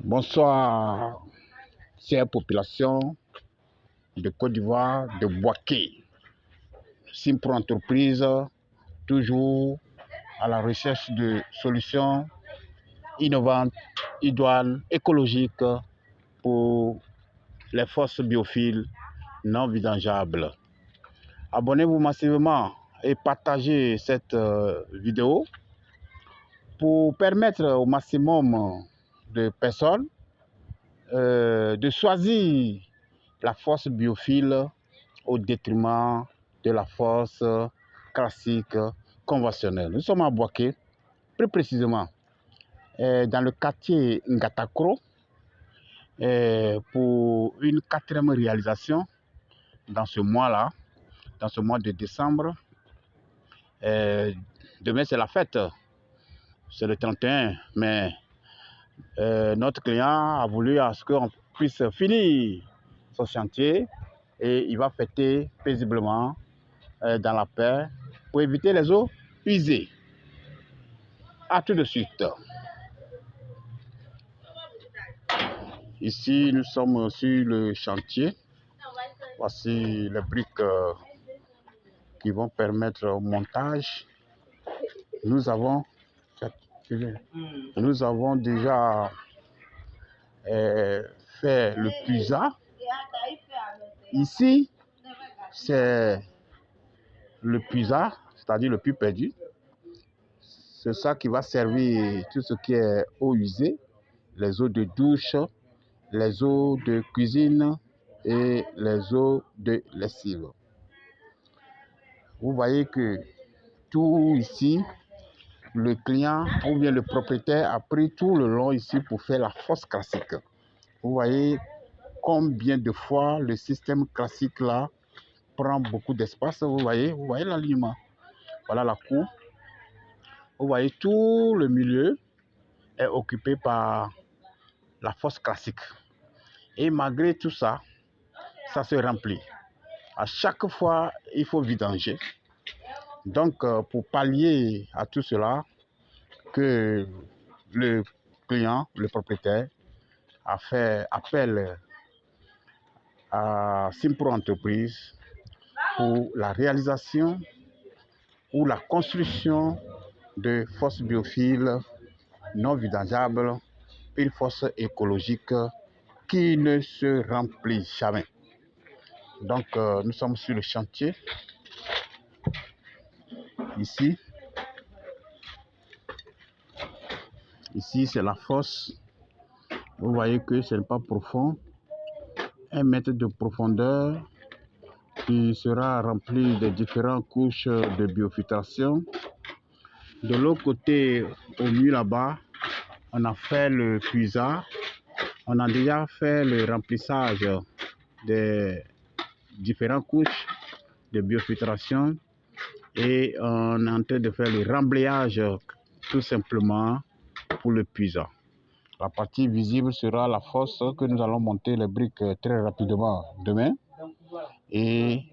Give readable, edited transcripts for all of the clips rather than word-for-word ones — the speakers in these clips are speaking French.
Bonsoir, chère population de Côte d'Ivoire, de Bouaké. Simpro Entreprise, toujours à la recherche de solutions innovantes, idoines, écologiques pour les forces biophiles non vidangeables. Abonnez-vous massivement et partagez cette vidéo pour permettre au maximum de personnes de choisir la force biophile au détriment de la force classique conventionnelle. Nous sommes à Bouaké, plus précisément dans le quartier Ngatakro, pour une 4e réalisation dans ce mois-là, dans ce mois de décembre. Demain, c'est la fête, c'est le 31, mais notre client a voulu à ce qu'on puisse finir son chantier et il va fêter paisiblement dans la paix pour éviter les eaux usées. À tout de suite. Ici, nous sommes sur le chantier. Voici les briques qui vont permettre au montage. Nous avons déjà fait le puisard. Ici, c'est le puisard, c'est-à-dire le puits perdu. C'est ça qui va servir tout ce qui est eau usée, les eaux de douche, les eaux de cuisine et les eaux de lessive. Vous voyez que tout ici, le client ou bien le propriétaire a pris tout le long ici pour faire la fosse classique. Vous voyez combien de fois le système classique là prend beaucoup d'espace. Vous voyez l'alignement. Voilà la cour. Vous voyez tout le milieu est occupé par la fosse classique. Et malgré tout ça, ça se remplit. À chaque fois, il faut vidanger. Donc, pour pallier à tout cela, que le client, le propriétaire, a fait appel à Simpro Entreprise pour la réalisation ou la construction de fosses biophiles non vidangeables, une fosse écologique qui ne se remplit jamais. Donc, nous sommes sur le chantier. Ici, c'est la fosse. Vous voyez que ce n'est pas profond. 1 mètre de profondeur qui sera rempli de différentes couches de biofiltration. De l'autre côté, au milieu là-bas, on a fait le puisard. On a déjà fait le remplissage des différentes couches de biofiltration et on est en train de faire le remblayage tout simplement pour le puisard. La partie visible sera la fosse que nous allons monter les briques très rapidement demain. Et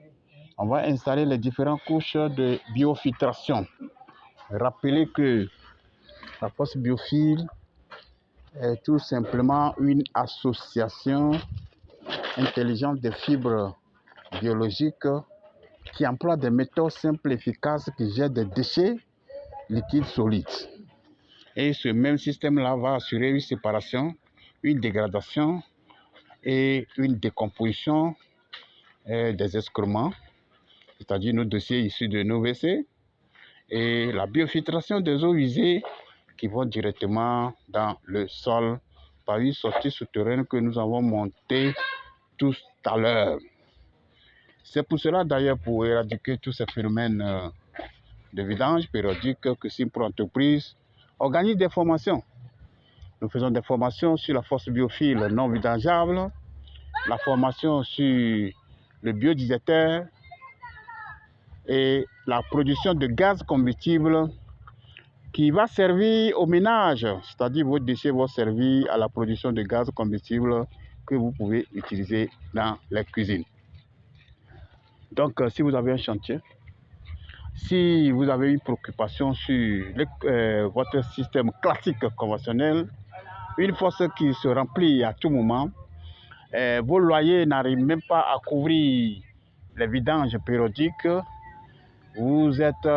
on va installer les différentes couches de biofiltration. Rappelez que la fosse biophile est tout simplement une association intelligente des fibres biologiques qui emploie des méthodes simples et efficaces qui gèrent des déchets liquides solides. Et ce même système-là va assurer une séparation, une dégradation et une décomposition des excréments, c'est-à-dire nos dossiers issus de nos WC, et la biofiltration des eaux usées qui vont directement dans le sol par une sortie souterraine que nous avons montée tout à l'heure. C'est pour cela d'ailleurs, pour éradiquer tous ces phénomènes de vidange périodique, que Simpro Entreprise organise des formations. Nous faisons des formations sur la force biophile non vidangeable, la formation sur le biodigesteur et la production de gaz combustible qui va servir au ménage, c'est-à-dire vos déchets vont servir à la production de gaz combustible que vous pouvez utiliser dans les cuisines. Donc, si vous avez un chantier, si vous avez une préoccupation sur votre système classique conventionnel, Une fosse qui se remplit à tout moment. Vos loyers n'arrivent même pas à couvrir les vidanges périodiques. Vous êtes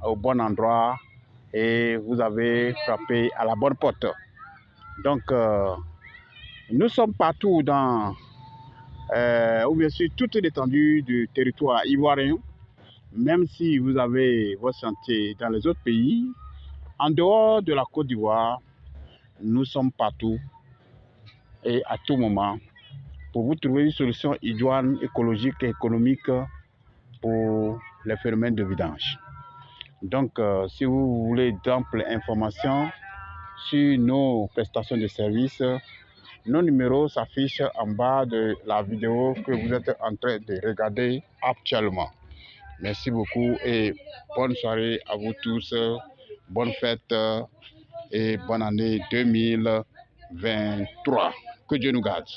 au bon endroit et vous avez frappé à la bonne porte. Donc, nous sommes partout ou bien sur toute l'étendue du territoire ivoirien, même si vous avez vos chantiers dans les autres pays. En dehors de la Côte d'Ivoire, nous sommes partout et à tout moment pour vous trouver une solution idoine, écologique et économique pour les phénomènes de vidange. Donc, si vous voulez d'amples informations sur nos prestations de services, nos numéros s'affichent en bas de la vidéo que vous êtes en train de regarder actuellement. Merci beaucoup et bonne soirée à vous tous. Bonne fête et bonne année 2023. Que Dieu nous garde.